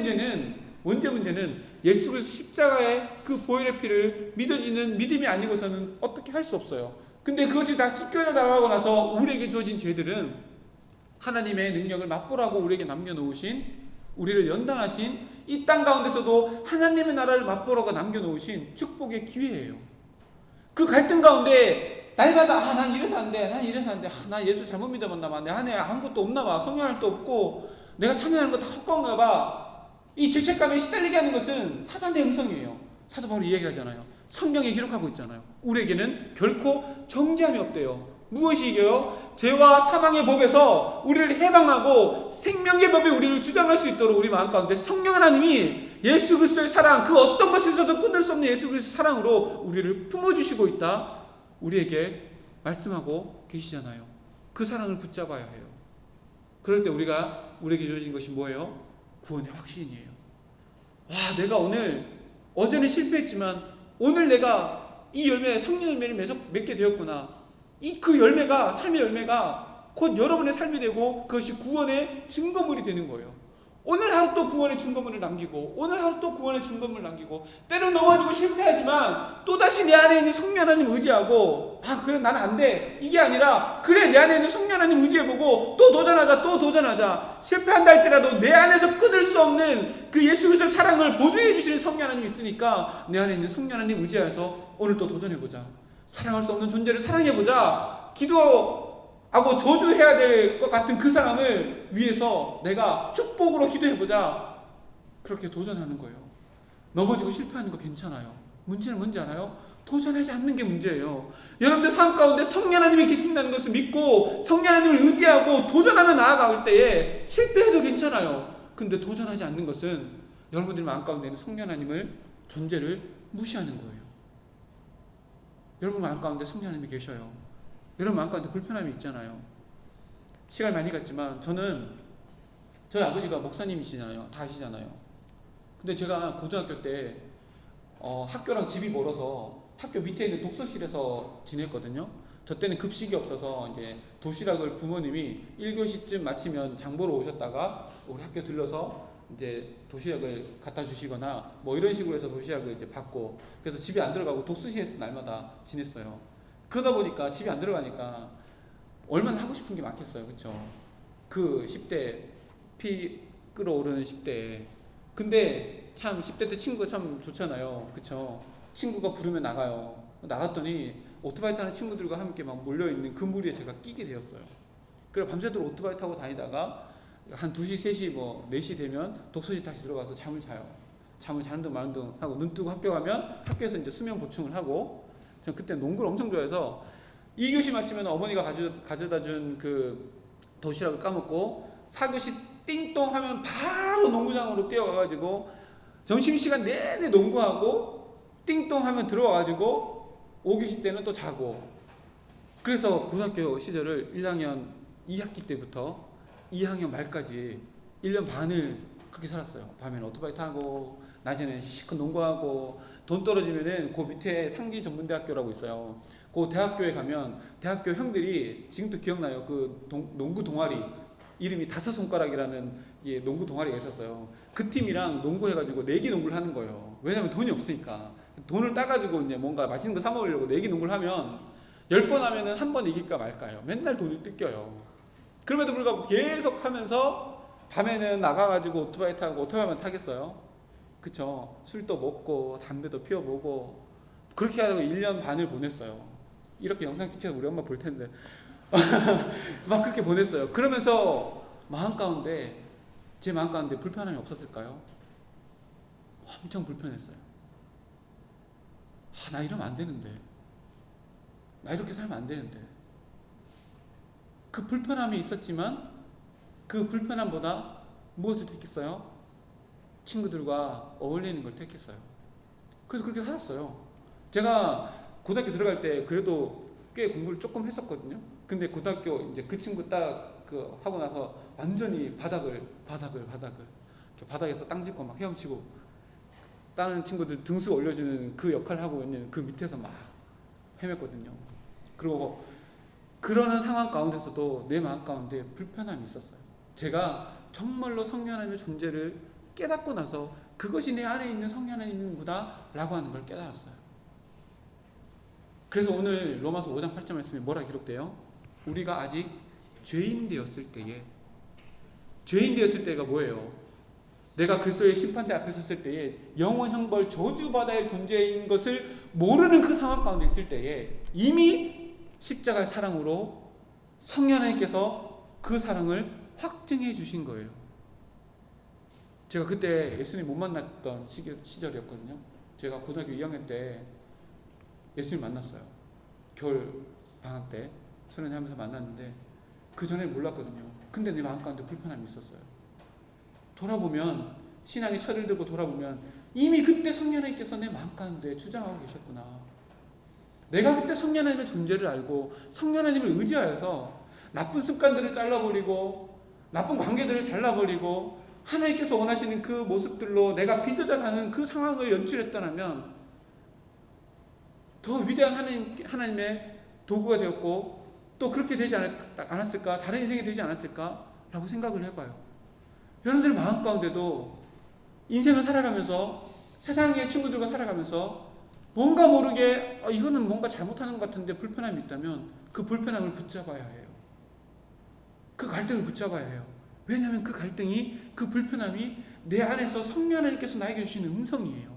문제는 예수 그리스도 십자가의 그 보혈의 피를 믿어지는 믿음이 아니고서는 어떻게 할 수 없어요. 근데 그것이 다 씻겨져 나가고 나서 우리에게 주어진 죄들은 하나님의 능력을 맛보라고 우리에게 남겨놓으신, 우리를 연단하신 이 땅 가운데서도 하나님의 나라를 맛보라고 남겨놓으신 축복의 기회예요. 그 갈등 가운데 날마다 난 이래서 안 돼, 나 예수 잘못 믿어봤나 봐, 내 안에 아무것도 없나 봐, 성령도 없고 내가 찬양하는 거 다 헛건가 봐. 이 죄책감에 시달리게 하는 것은 사단의 음성이에요. 사도 바울이 이야기하잖아요. 성경에 기록하고 있잖아요. 우리에게는 결코 정죄함이 없대요. 무엇이 이겨요? 죄와 사망의 법에서 우리를 해방하고 생명의 법에 우리를 주장할 수 있도록 우리 마음 가운데 성령 하나님이 예수 그리스도의 사랑, 그 어떤 것에서도 끊을 수 없는 예수 그리스도의 사랑으로 우리를 품어주시고 있다, 우리에게 말씀하고 계시잖아요. 그 사랑을 붙잡아야 해요. 그럴 때 우리에게 주어진 것이 뭐예요? 구원의 확신이에요. 와, 내가 어제는 실패했지만 오늘 내가 이 열매, 성령 열매를 맺게 되었구나. 그 열매가, 삶의 열매가 곧 여러분의 삶이 되고 그것이 구원의 증거물이 되는 거예요. 오늘 하루 또 구원의 증거물을 남기고, 오늘 하루 또 구원의 증거물을 남기고, 때로 넘어지고 실패하지만 또다시 내 안에 있는 성령 하나님 의지하고, 그래 나는 안 돼, 이게 아니라 그래 내 안에 있는 성령 하나님 의지해보고 또 도전하자. 실패한다 할지라도 내 안에서 끊을 수 없는 그 예수 그리스도의 사랑을 보증해 주시는 성령 하나님이 있으니까 내 안에 있는 성령 하나님 의지해서 오늘 또 도전해보자. 사랑할 수 없는 존재를 사랑해보자. 기도하고 저주해야 될 것 같은 그 사람을 위해서 내가 축복으로 기도해보자. 그렇게 도전하는 거예요. 넘어지고 실패하는 거 괜찮아요. 문제는 뭔지 알아요? 도전하지 않는 게 문제예요. 여러분들 삶 가운데 성령 하나님이 계신다는 것을 믿고 성령 하나님을 의지하고 도전하며 나아갈 때에 실패해도 괜찮아요. 근데 도전하지 않는 것은 여러분들 마음 가운데 있는 성령 하나님을, 존재를 무시하는 거예요. 여러분 마음 가운데 성령 하나님이 계셔요. 여러분 마음 가운데 불편함이 있잖아요. 시간이 많이 갔지만 저희 아버지가 목사님이시잖아요. 다 아시잖아요. 근데 제가 고등학교 때 학교랑 집이 멀어서 학교 밑에 있는 독서실에서 지냈거든요. 저 때는 급식이 없어서 이제 도시락을 부모님이 1교시쯤 마치면 장보러 오셨다가 우리 학교 들러서 이제 도시락을 갖다 주시거나 뭐 이런 식으로 해서 도시락을 이제 받고, 그래서 집에 안 들어가고 독서실에서 날마다 지냈어요. 그러다 보니까 집에 안 들어가니까 얼마나 하고 싶은 게 많겠어요. 그쵸? 그 10대 피 끓어오르는 10대에. 근데 참 10대 때 친구가 참 좋잖아요. 그쵸? 친구가 부르면 나가요. 나갔더니 오토바이 타는 친구들과 함께 막 몰려있는 그 무리에 제가 끼게 되었어요. 그래서 밤새도록 오토바이 타고 다니다가 한 2시, 3시, 4시 되면 독서실 다시 들어가서 잠을 자요. 잠을 자는 둥 마는 둥 하고 눈 뜨고 학교 가면 학교에서 이제 수면 보충을 하고, 저는 그때 농구를 엄청 좋아해서 2교시 마치면 어머니가 가져다 준 그 도시락을 까먹고 4교시 띵동 하면 바로 농구장으로 뛰어가가지고 점심시간 내내 농구하고 띵동 하면 들어와가지고 5교시 때는 또 자고. 그래서 고등학교 시절을 1학년 2학기 때부터 2학년 말까지 1년 반을 그렇게 살았어요. 밤에는 오토바이 타고 낮에는 시컷 농구하고, 돈 떨어지면은 그 밑에 상기 전문대학교라고 있어요. 그 대학교에 가면 대학교 형들이 지금도 기억나요. 그 농구 동아리 이름이 5손가락이라는 농구 동아리가 있었어요. 그 팀이랑 농구해가지고 내기 농구를 하는 거예요. 왜냐면 돈이 없으니까. 돈을 따가지고 이제 뭔가 맛있는 거 사 먹으려고 내기 농구를 하면 10번 하면은 한 번 이길까 말까요. 맨날 돈을 뜯겨요. 그럼에도 불구하고 계속 하면서 밤에는 나가가지고 오토바이 타고, 오토바이만 타겠어요? 그쵸? 술도 먹고 담배도 피워보고 그렇게 하고 1년 반을 보냈어요. 이렇게 영상 찍혀서 우리 엄마 볼 텐데 막 그렇게 보냈어요. 그러면서 제 마음 가운데 불편함이 없었을까요? 엄청 불편했어요. 나 이러면 안 되는데, 나 이렇게 살면 안 되는데. 그 불편함이 있었지만 그 불편함보다 무엇을 택했어요? 친구들과 어울리는 걸 택했어요. 그래서 그렇게 살았어요. 제가 고등학교 들어갈 때 그래도 꽤 공부를 조금 했었거든요. 근데 고등학교 이제 그 친구 딱 그 하고 나서 완전히 바닥을 바닥에서 땅 짚고 막 헤엄치고, 다른 친구들 등수 올려주는 그 역할을 하고 있는 그 밑에서 막 헤맸거든요. 그리고 그러는 상황 가운데서도 내 마음 가운데 불편함이 있었어요. 제가 정말로 성령 하나님의 존재를 깨닫고 나서 그것이 내 안에 있는 성령 하나님이구나 라고 하는 걸 깨달았어요. 그래서 오늘 로마서 5장 8절 말씀에 뭐라 기록돼요? 우리가 아직 죄인 되었을 때가 뭐예요? 내가 그리스도의 심판대 앞에 섰을 때에 영원 형벌 저주바다의 존재인 것을 모르는 그 상황 가운데 있을 때에 이미 십자가의 사랑으로 성령 하나님께서 그 사랑을 확증해 주신 거예요. 제가 그때 예수님 못 만났던 시절이었거든요. 제가 고등학교 2학년 때 예수님 만났어요. 겨울 방학 때 수련회하면서 만났는데 그 전에 몰랐거든요. 근데 내 마음 가운데 불편함이 있었어요. 돌아보면, 신앙의 철을 들고 돌아보면 이미 그때 성령 하나님께서 내 마음 가운데 주장하고 계셨구나. 내가 그때 성령 하나님의 존재를 알고 성령 하나님을 의지하여서 나쁜 습관들을 잘라버리고 나쁜 관계들을 잘라버리고 하나님께서 원하시는 그 모습들로 내가 빚어져가는 그 상황을 연출했다면 더 위대한 하나님의 도구가 되었고, 또 그렇게 되지 않았을까? 다른 인생이 되지 않았을까? 라고 생각을 해봐요. 여러분들 마음 가운데도 인생을 살아가면서, 세상의 친구들과 살아가면서 뭔가 모르게 이거는 뭔가 잘못하는 것 같은데 불편함이 있다면 그 불편함을 붙잡아야 해요. 그 갈등을 붙잡아야 해요. 왜냐하면 그 갈등이, 그 불편함이 내 안에서 성령 하나님께서 나에게 주시는 음성이에요.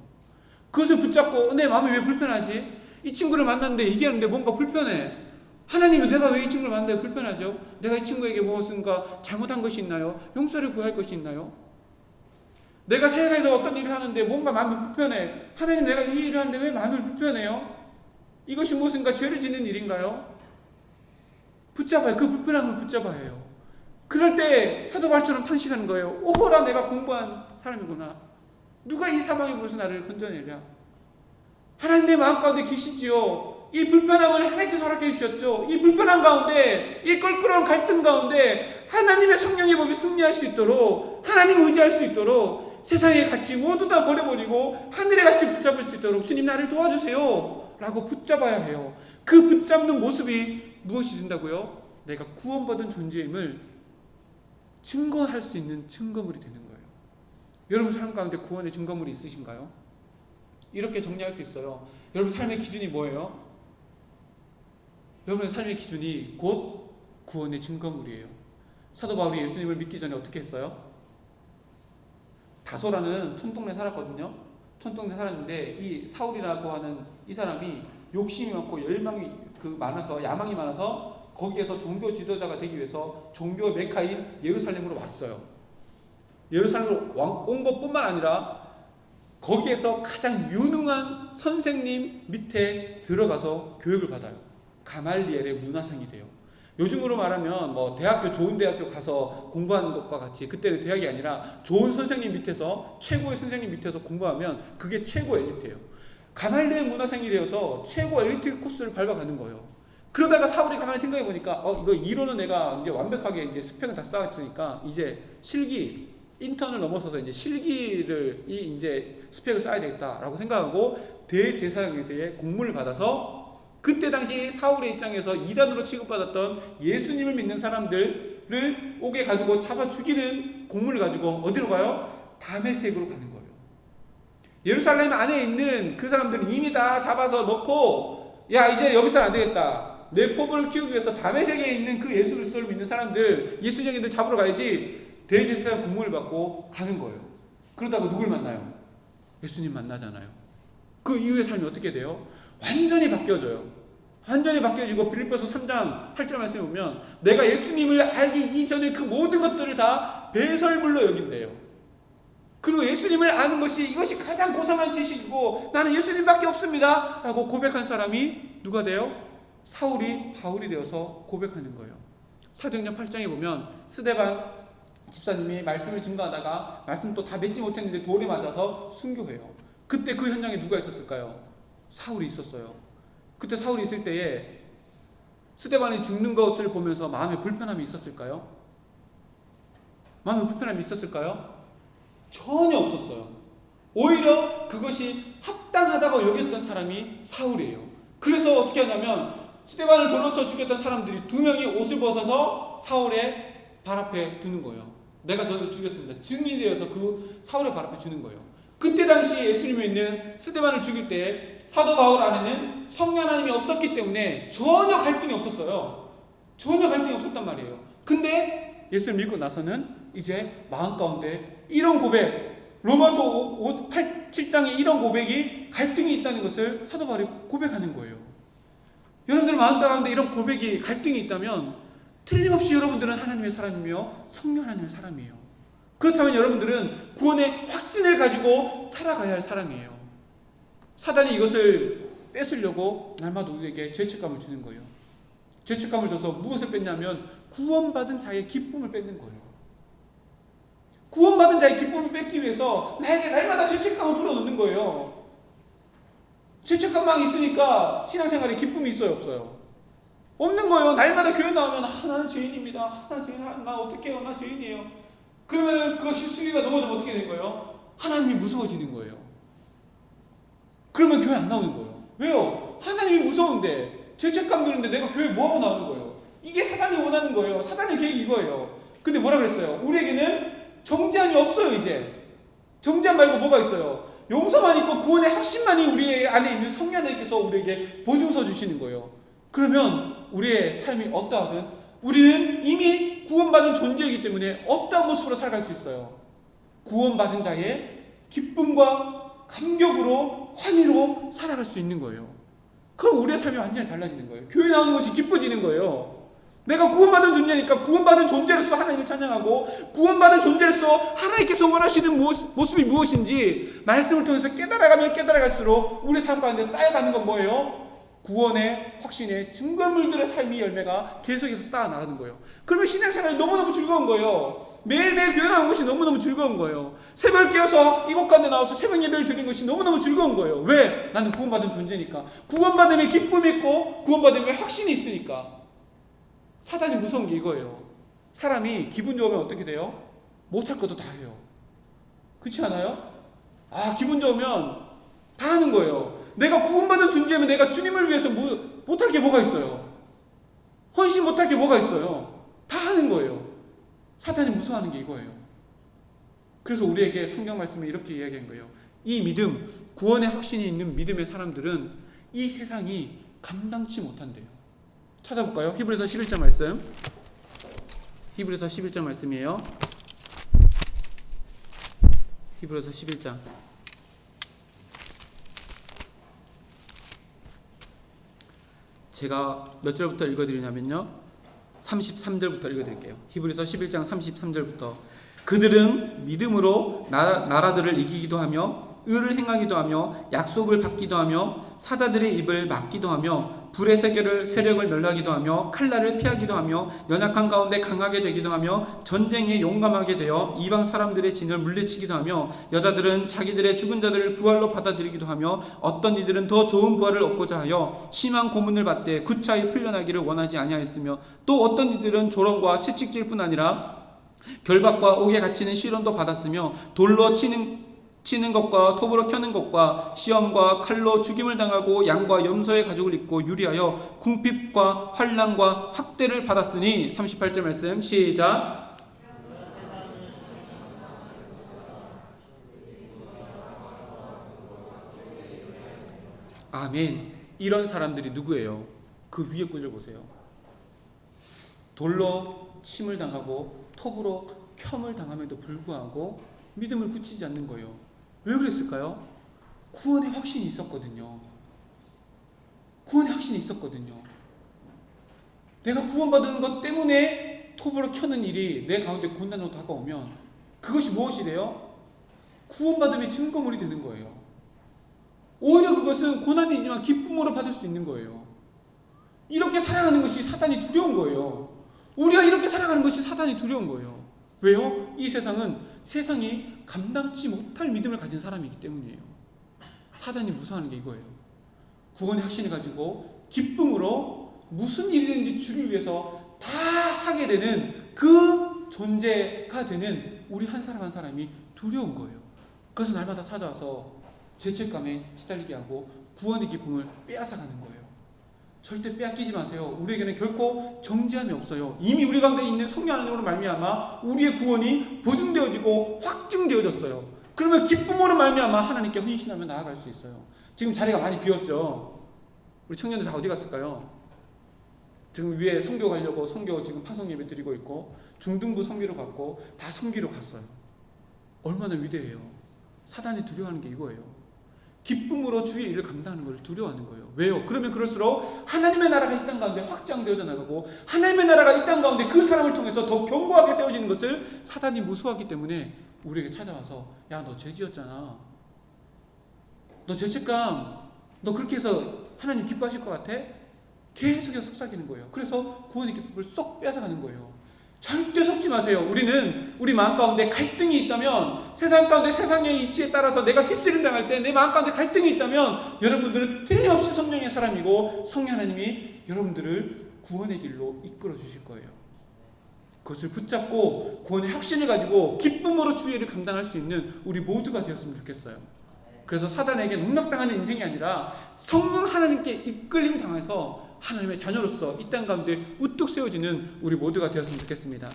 그것을 붙잡고 내 마음이 왜 불편하지? 이 친구를 만났는데 얘기하는데 뭔가 불편해. 하나님은 내가 왜 이 친구를 만나요? 불편하죠? 내가 이 친구에게 무엇인가 잘못한 것이 있나요? 용서를 구할 것이 있나요? 내가 세상에서 어떤 일을 하는데 뭔가 마음이 불편해. 하나님, 내가 이 일을 하는데 왜 마음이 불편해요? 이것이 무엇인가 죄를 짓는 일인가요? 붙잡아요. 그 불편함을 붙잡아야 해요. 그럴 때 사도 바울처럼 탄식하는 거예요. 오호라, 내가 공부한 사람이구나. 누가 이 사망의 물에서 나를 건져내랴. 하나님 내 마음 가운데 계시지요. 이 불편함을 하나님께서 허락해 주셨죠. 이 불편함 가운데, 이 껄끄러운 갈등 가운데 하나님의 성령의 법이 승리할 수 있도록, 하나님을 의지할 수 있도록, 세상의 가치 모두 다 버려버리고 하늘의 가치 붙잡을 수 있도록 주님 나를 도와주세요 라고 붙잡아야 해요. 그 붙잡는 모습이 무엇이 된다고요? 내가 구원받은 존재임을 증거할 수 있는 증거물이 되는 거예요. 여러분 삶 가운데 구원의 증거물이 있으신가요? 이렇게 정리할 수 있어요. 여러분 삶의 기준이 뭐예요? 여러분의 삶의 기준이 곧 구원의 증거물이에요. 사도 바울이 예수님을 믿기 전에 어떻게 했어요? 다소라는 촌동네 살았거든요. 촌동네 살았는데 이 사울이라고 하는 이 사람이 욕심이 많고 열망이 많아서, 야망이 많아서 거기에서 종교 지도자가 되기 위해서 종교 메카인 예루살렘으로 왔어요. 예루살렘으로 온 것뿐만 아니라 거기에서 가장 유능한 선생님 밑에 들어가서 교육을 받아요. 가말리엘의 문화생이 돼요. 요즘으로 말하면 뭐 대학교, 좋은 대학교 가서 공부하는 것과 같이, 그때는 대학이 아니라 좋은 선생님 밑에서, 최고의 선생님 밑에서 공부하면 그게 최고 엘리트예요. 가말리엘 문화생이 되어서 최고 엘리트 코스를 밟아가는 거예요. 그러다가 사울이 가만히 생각해 보니까 이거 이론은 내가 이제 완벽하게 이제 스펙은 다 쌓았으니까 이제 실기, 인턴을 넘어서서 이제 실기를 이제 스펙을 쌓아야 되겠다라고 생각하고 대제사장에서의 공문을 받아서, 그때 당시 사울의 입장에서 이단으로 취급받았던 예수님을 믿는 사람들을 옥에 가지고 잡아 죽이는 공문을 가지고 어디로 가요? 다메섹으로 가는 거예요. 예루살렘 안에 있는 그 사람들은 이미 다 잡아서 넣고, 야 이제 여기서는 안 되겠다, 내 포부를 키우기 위해서 다메섹에 있는 그 예수 그리스도를 믿는 사람들, 예수쟁이들 잡으러 가야지, 대제사장 공문을 받고 가는 거예요. 그러다가 누굴 만나요? 예수님 만나잖아요. 그 이후의 삶이 어떻게 돼요? 완전히 바뀌어져요. 완전히 바뀌어지고, 빌립보서 3장 8절 말씀에 보면 내가 예수님을 알기 이전에 그 모든 것들을 다 배설물로 여긴대요. 그리고 예수님을 아는 것이, 이것이 가장 고상한 지식이고 나는 예수님밖에 없습니다 라고 고백한 사람이 누가 돼요? 사울이 바울이 되어서 고백하는 거예요. 사도행전 8장에 보면 스데반 집사님이 말씀을 증거하다가 말씀 또 다 맺지 못했는데 돌에 맞아서 순교해요. 그때 그 현장에 누가 있었을까요? 사울이 있었어요. 그때 사울이 있을 때에 스데반이 죽는 것을 보면서 마음에 불편함이 있었을까요? 마음에 불편함이 있었을까요? 전혀 없었어요. 오히려 그것이 합당하다고 여겼던 사람이 사울이에요. 그래서 어떻게 하냐면 스데반을 돌로 쳐 죽였던 사람들이 2명이 옷을 벗어서 사울의 발 앞에 두는 거예요. 내가 저를 죽였습니다. 증인이 되어서 그 사울의 발 앞에 주는 거예요. 그때 당시 예수님이 있는 스데반을 죽일 때 사도 바울 안에는 성령 하나님이 없었기 때문에 전혀 갈등이 없었어요. 전혀 갈등이 없었단 말이에요. 근데 예수를 믿고 나서는 이제 마음 가운데 이런 고백, 로마서 7장에 이런 고백이, 갈등이 있다는 것을 사도 바울이 고백하는 거예요. 여러분들 마음 가운데 이런 고백이, 갈등이 있다면 틀림없이 여러분들은 하나님의 사람이며 성령 하나님의 사람이에요. 그렇다면 여러분들은 구원의 확신을 가지고 살아가야 할 사람이에요. 사단이 이것을 뺏으려고 날마다 우리에게 죄책감을 주는 거예요. 죄책감을 줘서 무엇을 뺏냐면 구원받은 자의 기쁨을 뺏는 거예요. 구원받은 자의 기쁨을 뺏기 위해서 나에게 날마다 죄책감을 불어넣는 거예요. 죄책감만 있으니까 신앙생활에 기쁨이 있어요, 없어요? 없는 거예요. 날마다 교회 나오면 나는 죄인입니다. 나 어떻게 해요? 나 죄인이에요. 그러면 그것이 수위가 넘어지면 어떻게 된 거예요? 하나님이 무서워지는 거예요. 그러면 교회 안 나오는 거예요. 왜요? 하나님이 무서운데, 죄책감 드는데 내가 교회 뭐하고 나오는 거예요? 이게 사단이 원하는 거예요. 사단의 계획이 이거예요. 근데 뭐라 그랬어요? 우리에게는 정죄함이 없어요. 이제 정죄함 말고 뭐가 있어요? 용서만 있고 구원의 확신만이 우리 안에 있는 성령 하나님께서 우리에게 보증서 주시는 거예요. 그러면 우리의 삶이 어떠하든 우리는 이미 구원받은 존재이기 때문에 어떠한 모습으로 살아갈 수 있어요. 구원받은 자의 기쁨과 감격으로, 환희로 살아갈 수 있는 거예요. 그럼 우리의 삶이 완전히 달라지는 거예요. 교회 나오는 것이 기뻐지는 거예요. 내가 구원받은 존재니까 구원받은 존재로서 하나님을 찬양하고, 구원받은 존재로서 하나님께서 원하시는 모습이 무엇인지 말씀을 통해서 깨달아가면 깨달아갈수록 우리 삶 가운데 쌓여가는 건 뭐예요? 구원의 확신의 증거물들의 삶의 열매가 계속해서 쌓아나가는 거예요. 그러면 신앙생활이 너무너무 즐거운 거예요. 매일매일 교회 나오는 것이 너무너무 즐거운 거예요. 새벽 깨어서 이곳 가운데 나와서 새벽 예배를 드리는 것이 너무너무 즐거운 거예요. 왜? 나는 구원받은 존재니까. 구원받음에 기쁨이 있고 구원받음에 확신이 있으니까. 사단이 무서운 게 이거예요. 사람이 기분 좋으면 어떻게 돼요? 못할 것도 다 해요. 그렇지 않아요? 기분 좋으면 다 하는 거예요. 내가 구원받은 존재면 내가 주님을 위해서 못할 게 뭐가 있어요? 헌신 못할 게 뭐가 있어요? 다 하는 거예요. 사단이 무서워하는 게 이거예요. 그래서 우리에게 성경 말씀에 이렇게 이야기한 거예요. 이 믿음, 구원의 확신이 있는 믿음의 사람들은 이 세상이 감당치 못한대요. 찾아볼까요? 히브리서 11장 말씀. 히브리서 11장 말씀이에요. 히브리서 11장. 제가 몇 절부터 읽어드리냐면요, 33절부터 읽어드릴게요. 히브리서 11장 33절부터. 그들은 믿음으로 나라들을 이기기도 하며 의를 행하기도 하며 약속을 받기도 하며 사자들의 입을 막기도 하며 불의 세력을 멸하기도 하며 칼날을 피하기도 하며 연약한 가운데 강하게 되기도 하며 전쟁에 용감하게 되어 이방 사람들의 진을 물리치기도 하며 여자들은 자기들의 죽은 자들을 부활로 받아들이기도 하며 어떤 이들은 더 좋은 부활을 얻고자 하여 심한 고문을 받되 구차히 풀려나기를 원하지 아니하였으며 또 어떤 이들은 조롱과 채찍질뿐 아니라 결박과 옥에 갇히는 시련도 받았으며 돌로 치는 것과 톱으로 켜는 것과 시험과 칼로 죽임을 당하고 양과 염소의 가죽을 입고 유리하여 궁핍과 환난과 학대를 받았으니 38절 말씀 시작. 아멘. 이런 사람들이 누구예요? 그 위에 구절 보세요. 돌로 침을 당하고 톱으로 켬을 당함에도 불구하고 믿음을 굳히지 않는 거예요. 왜 그랬을까요? 구원의 확신이 있었거든요. 구원의 확신이 있었거든요. 내가 구원받은 것 때문에 톱으로 켜는 일이 내 가운데 고난으로 다가오면 그것이 무엇이래요? 구원받음의 증거물이 되는 거예요. 오히려 그것은 고난이지만 기쁨으로 받을 수 있는 거예요. 이렇게 살아가는 것이 사단이 두려운 거예요. 우리가 이렇게 살아가는 것이 사단이 두려운 거예요. 왜요? 이 세상이 감당치 못할 믿음을 가진 사람이기 때문이에요. 사단이 무서워하는 게 이거예요. 구원의 확신을 가지고 기쁨으로 무슨 일이든지 주를 위해서 다 하게 되는 그 존재가 되는 우리 한 사람 한 사람이 두려운 거예요. 그래서 날마다 찾아와서 죄책감에 시달리게 하고 구원의 기쁨을 빼앗아가는 거예요. 절대 빼앗기지 마세요. 우리에게는 결코 정죄함이 없어요. 이미 우리 가운데 있는 성령 하나님으로 말미암아 우리의 구원이 보증되어지고 확증되어졌어요. 그러면 기쁨으로 말미암아 하나님께 헌신하며 나아갈 수 있어요. 지금 자리가 많이 비었죠. 우리 청년들 다 어디 갔을까요? 지금 위에 선교 가려고 선교 지금 파송 예배 드리고 있고 중등부 선교로 갔고 다 선교로 갔어요. 얼마나 위대해요. 사단이 두려워하는 게 이거예요. 기쁨으로 주의 일을 감당하는 걸 두려워하는 거예요. 왜요? 그러면 그럴수록 하나님의 나라가 이 땅 가운데 확장되어져 나가고 하나님의 나라가 이 땅 가운데 그 사람을 통해서 더 견고하게 세워지는 것을 사단이 무서워하기 때문에 우리에게 찾아와서 야, 너 죄 지었잖아. 너 죄책감, 너 그렇게 해서 하나님 기뻐하실 것 같아? 계속해서 속삭이는 거예요. 그래서 구원의 기쁨을 쏙 빼앗아가는 거예요. 절대 속지 마세요. 우리는 우리 마음 가운데 갈등이 있다면 세상 가운데 세상의 이치에 따라서 내가 휩쓸림 당할 때 내 마음 가운데 갈등이 있다면 여러분들은 틀림없이 성령의 사람이고 성령 하나님이 여러분들을 구원의 길로 이끌어 주실 거예요. 그것을 붙잡고 구원의 확신을 가지고 기쁨으로 주의 일을 감당할 수 있는 우리 모두가 되었으면 좋겠어요. 그래서 사단에게 농락당하는 인생이 아니라 성령 하나님께 이끌림 당해서 하나님의 자녀로서 이 땅 가운데 우뚝 세워지는 우리 모두가 되었으면 좋겠습니다.